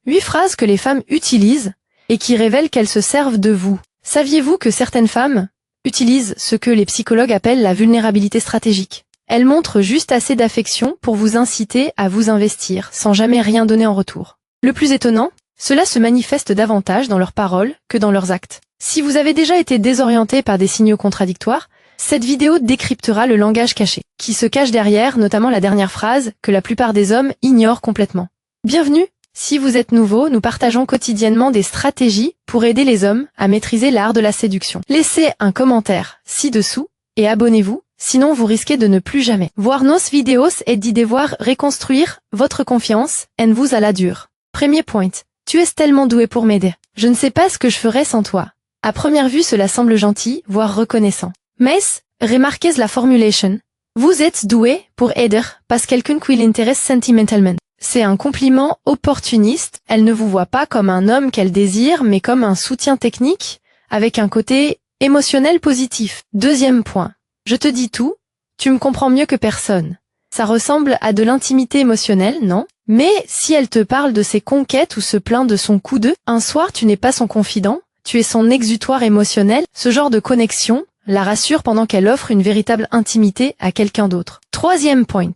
8 phrases que les femmes utilisent et qui révèlent qu'elles se servent de vous. Saviez-vous que certaines femmes utilisent ce que les psychologues appellent la vulnérabilité stratégique? Elles montrent juste assez d'affection pour vous inciter à vous investir, sans jamais rien donner en retour. Le plus étonnant, cela se manifeste davantage dans leurs paroles que dans leurs actes. Si vous avez déjà été désorienté par des signaux contradictoires, cette vidéo décryptera le langage caché, qui se cache derrière, notamment la dernière phrase, que la plupart des hommes ignorent complètement. Bienvenue! Si vous êtes nouveau, nous partageons quotidiennement des stratégies pour aider les hommes à maîtriser l'art de la séduction. Laissez un commentaire ci-dessous et abonnez-vous, sinon vous risquez de ne plus jamais voir nos vidéos et d'y devoir reconstruire votre confiance en vous à la dure. Premier point. Tu es tellement doué pour m'aider. Je ne sais pas ce que je ferais sans toi. À première vue, cela semble gentil, voire reconnaissant. Mais, remarquez la formulation. Vous êtes doué pour aider parce quelqu'un qui l'intéresse sentimentalement. C'est un compliment opportuniste. Elle ne vous voit pas comme un homme qu'elle désire, mais comme un soutien technique, avec un côté émotionnel positif. Deuxième point. Je te dis tout, tu me comprends mieux que personne. Ça ressemble à de l'intimité émotionnelle, non? Mais si elle te parle de ses conquêtes ou se plaint de son coup de, un soir tu n'es pas son confident, tu es son exutoire émotionnel, ce genre de connexion la rassure pendant qu'elle offre une véritable intimité à quelqu'un d'autre. Troisième point.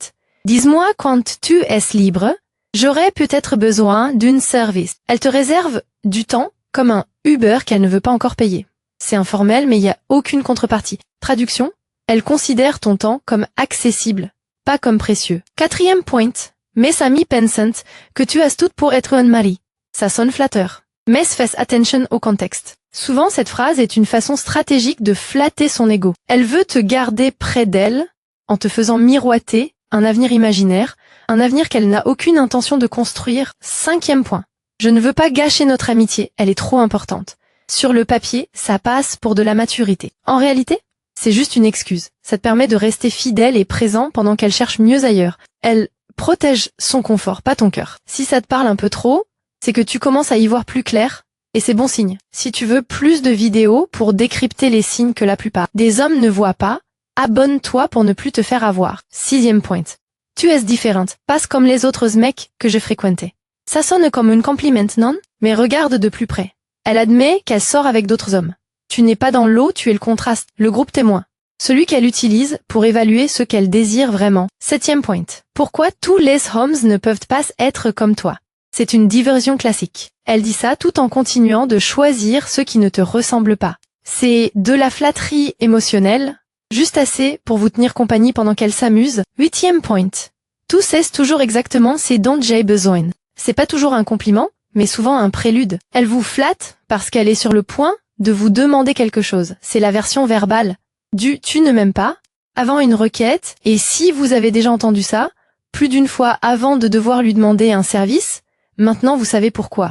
Dis-moi quand tu es libre, j'aurais peut-être besoin d'une service. Elle te réserve du temps comme un Uber qu'elle ne veut pas encore payer. C'est informel mais il n'y a aucune contrepartie. Traduction, elle considère ton temps comme accessible, pas comme précieux. Quatrième point. Mes amis pensent que tu as tout pour être un mari. Ça sonne flatteur. Mais fais attention au contexte. Souvent cette phrase est une façon stratégique de flatter son ego. Elle veut te garder près d'elle en te faisant miroiter un avenir imaginaire, un avenir qu'elle n'a aucune intention de construire. Cinquième point. Je ne veux pas gâcher notre amitié, elle est trop importante. Sur le papier, ça passe pour de la maturité. En réalité, c'est juste une excuse. Ça te permet de rester fidèle et présent pendant qu'elle cherche mieux ailleurs. Elle protège son confort, pas ton cœur. Si ça te parle un peu trop, c'est que tu commences à y voir plus clair, et c'est bon signe. Si tu veux plus de vidéos pour décrypter les signes que la plupart des hommes ne voient pas, abonne-toi pour ne plus te faire avoir. Sixième point. Tu es différente, pas comme les autres mecs que je fréquentais. Ça sonne comme un compliment, non? Mais regarde de plus près. Elle admet qu'elle sort avec d'autres hommes. Tu n'es pas dans l'eau, tu es le contraste, le groupe témoin. Celui qu'elle utilise pour évaluer ce qu'elle désire vraiment. Septième point. Pourquoi tous les hommes ne peuvent pas être comme toi? C'est une diversion classique. Elle dit ça tout en continuant de choisir ceux qui ne te ressemblent pas. C'est de la flatterie émotionnelle, juste assez pour vous tenir compagnie pendant qu'elle s'amuse. Huitième point. Tout c'est toujours exactement ce dont j'ai besoin. C'est pas toujours un compliment, mais souvent un prélude. Elle vous flatte parce qu'elle est sur le point de vous demander quelque chose. C'est la version verbale du « tu ne m'aimes pas » avant une requête, et si vous avez déjà entendu ça, plus d'une fois avant de devoir lui demander un service, maintenant vous savez pourquoi.